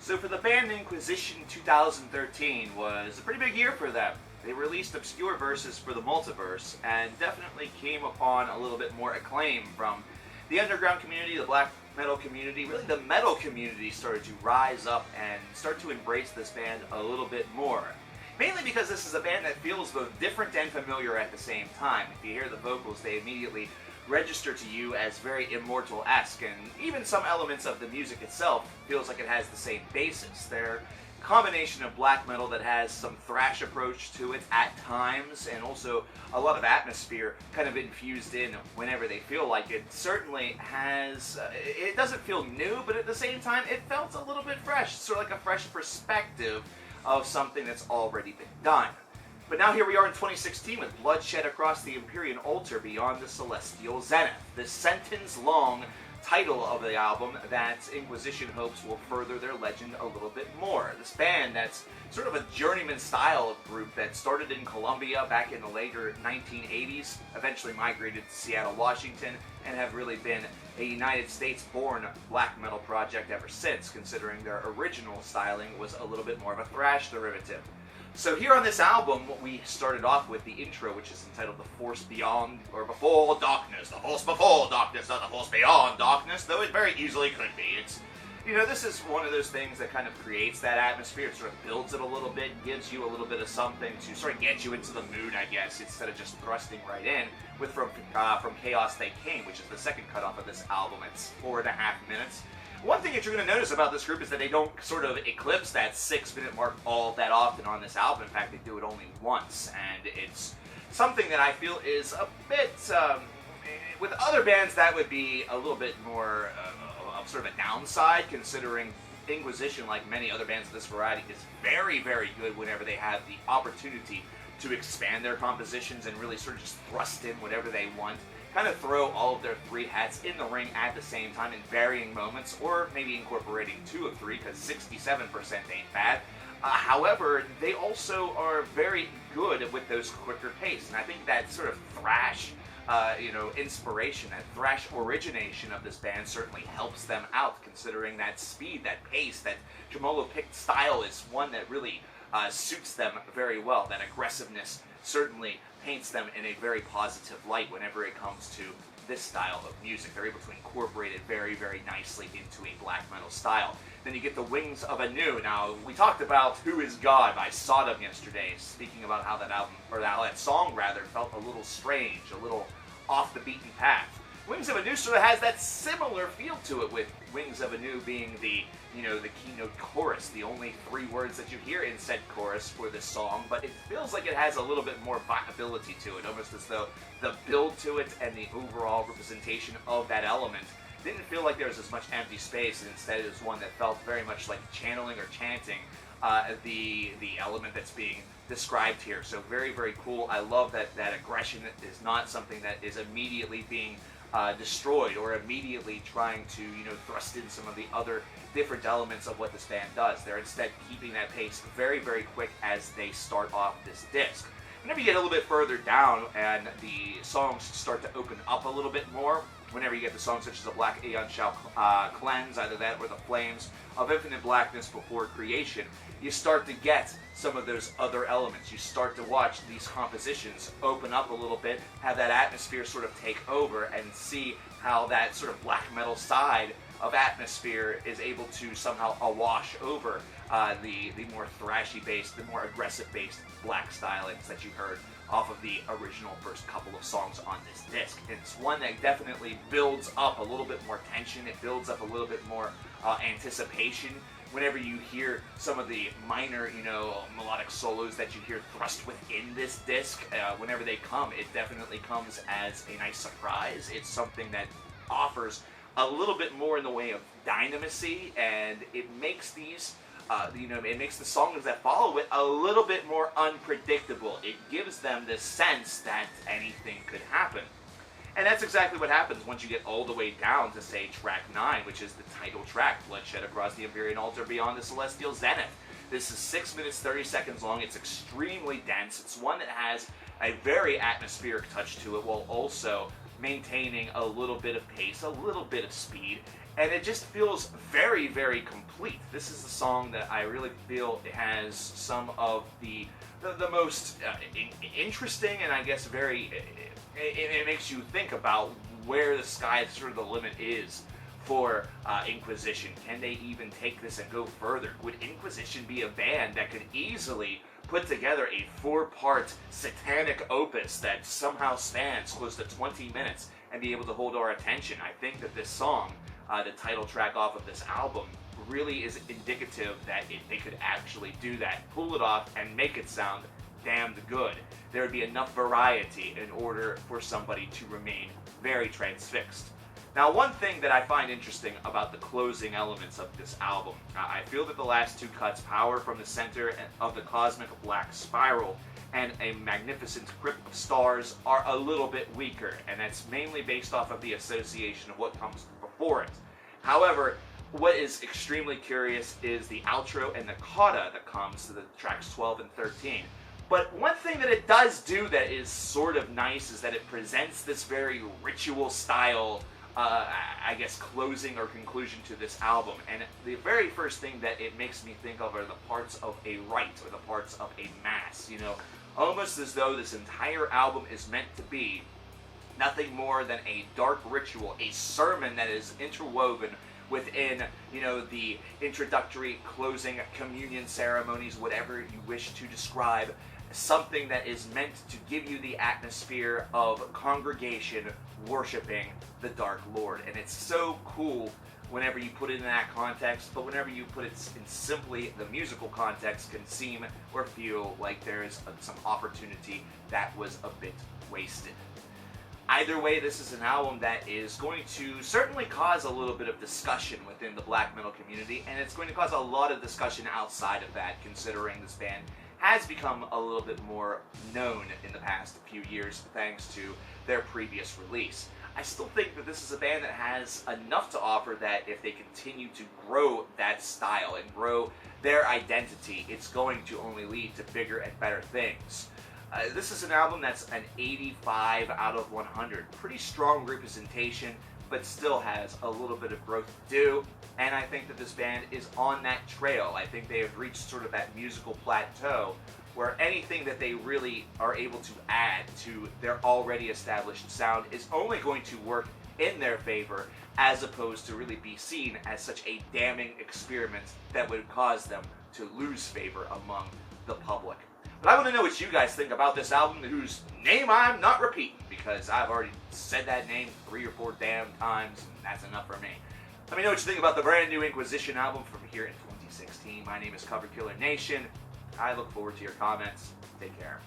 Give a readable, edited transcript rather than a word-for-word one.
So for the band Inquisition, 2013 was a pretty big year for them. They released obscure verses for the multiverse and definitely came upon a little bit more acclaim from the underground community, the black metal community. Really the metal community started to rise up and start to embrace this band a little bit more. Mainly because this is a band that feels both different and familiar at the same time. If you hear the vocals, they immediately register to you as very Immortal-esque, and even some elements of the music itself feels like it has the same basis. They're a combination of black metal that has some thrash approach to it at times, and also a lot of atmosphere kind of infused in whenever they feel like it. Certainly has, it doesn't feel new, but at the same time it felt a little bit fresh, sort of like a fresh perspective of something that's already been done. But now here we are in 2016 with Bloodshed Across the Empyrean Altar Beyond the Celestial Zenith. This sentence-long title of the album that Inquisition hopes will further their legend a little bit more. This band that's sort of a journeyman style of group that started in Colombia back in the later 1980s, eventually migrated to Seattle, Washington, and have really been a United States-born black metal project ever since, considering their original styling was a little bit more of a thrash derivative. So here on this album, we started off with the intro, which is entitled The Force Beyond, or Before Darkness. The Force Before Darkness, not the Force Beyond Darkness, though it very easily could be. It's, you know, this is one of those things that kind of creates that atmosphere. It sort of builds it a little bit, gives you a little bit of something to sort of get you into the mood, I guess, instead of just thrusting right in with From Chaos They Came, which is the second cutoff of this album. It's 4.5 minutes. One thing that you're going to notice about this group is that they don't sort of eclipse that 6-minute mark all that often on this album. In fact, they do it only once, and it's something that I feel is a bit, with other bands that would be a little bit more of sort of a downside, considering Inquisition, like many other bands of this variety, is very, very good whenever they have the opportunity to expand their compositions and really sort of just thrust in whatever they want. Kind of throw all of their three hats in the ring at the same time in varying moments, or maybe incorporating 2 of 3, because 67% ain't bad. However, they also are very good with those quicker pace, and I think that sort of thrash, inspiration, that thrash origination of this band certainly helps them out, considering that speed, that pace, that tremolo-picked style is one that really suits them very well. That aggressiveness certainly paints them in a very positive light whenever it comes to this style of music. They're able to incorporate it very, very nicely into a black metal style. Then you get the Wings of Anu. Now, we talked about Who is God by Sodom yesterday, speaking about how that album, or how that song rather, felt a little strange, a little off the beaten path. Wings of Anu sort of has that similar feel to it, with Wings of Anu being the keynote chorus, the only 3 words that you hear in said chorus for this song, but it feels like it has a little bit more viability to it, almost as though the build to it and the overall representation of that element didn't feel like there was as much empty space, and instead it was one that felt very much like channeling or chanting the element that's being described here. So very, very cool. I love that aggression is not something that is immediately being destroyed or immediately trying to, thrust in some of the other different elements of what this band does. They're instead keeping that pace very, very quick as they start off this disc. Whenever you get a little bit further down and the songs start to open up a little bit more, whenever you get the songs such as The Black Aeon Shall Cleanse, either that or The Flames of Infinite Blackness Before Creation, you start to get some of those other elements. You start to watch these compositions open up a little bit, have that atmosphere sort of take over, and see how that sort of black metal side of atmosphere is able to somehow awash over the more thrashy-based, the more aggressive-based black stylings that you heard off of the original first couple of songs on this disc. It's one that definitely builds up a little bit more tension. It builds up a little bit more anticipation whenever you hear some of the minor, melodic solos that you hear thrust within this disc. Whenever they come, it definitely comes as a nice surprise. It's something that offers a little bit more in the way of dynamisy, and it makes these it makes the songs that follow it a little bit more unpredictable. It gives them this sense that anything could happen. And that's exactly what happens once you get all the way down to, say, track 9, which is the title track, Bloodshed Across the Empyrean Altar Beyond the Celestial Zenith. This is 6 minutes, 30 seconds long. It's extremely dense. It's one that has a very atmospheric touch to it, while also maintaining a little bit of pace, a little bit of speed. and it just feels very, very complete. This is the song that I really feel it has some of the most interesting, and I guess very, it makes you think about where the sky, sort of the limit is for Inquisition. Can they even take this and go further? Would Inquisition be a band that could easily put together a 4-part satanic opus that somehow spans close to 20 minutes and be able to hold our attention? I think that this song, the title track off of this album, really is indicative that they could actually do that, pull it off, and make it sound damned good. There would be enough variety in order for somebody to remain very transfixed. Now, one thing that I find interesting about the closing elements of this album, I feel that the last 2 cuts, Power from the Center of the Cosmic Black Spiral and A Magnificent Crypt of Stars, are a little bit weaker, and that's mainly based off of the association of what comes before it. However, what is extremely curious is the outro and the coda that comes to the tracks 12 and 13. But one thing that it does do that is sort of nice is that it presents this very ritual style, I guess, closing or conclusion to this album. And the very first thing that it makes me think of are the parts of a rite, or the parts of a mass, you know, almost as though this entire album is meant to be nothing more than a dark ritual, a sermon that is interwoven within, you know, the introductory, closing, communion ceremonies, whatever you wish to describe, something that is meant to give you the atmosphere of congregation worshiping the Dark Lord. And it's so cool whenever you put it in that context, but whenever you put it in simply the musical context, can seem or feel like there is some opportunity that was a bit wasted. Either way, this is an album that is going to certainly cause a little bit of discussion within the black metal community, and it's going to cause a lot of discussion outside of that, considering this band has become a little bit more known in the past few years thanks to their previous release. I still think that this is a band that has enough to offer that if they continue to grow that style and grow their identity, it's going to only lead to bigger and better things. This is an album that's an 85 out of 100. Pretty strong representation, but still has a little bit of growth to do. And I think that this band is on that trail. I think they have reached sort of that musical plateau where anything that they really are able to add to their already established sound is only going to work in their favor, as opposed to really be seen as such a damning experiment that would cause them to lose favor among the public. But I want to know what you guys think about this album, whose name I'm not repeating, because I've already said that name 3 or 4 damn times, and that's enough for me. Let me know what you think about the brand new Inquisition album from here in 2016. My name is CoverKillerNation. I look forward to your comments. Take care.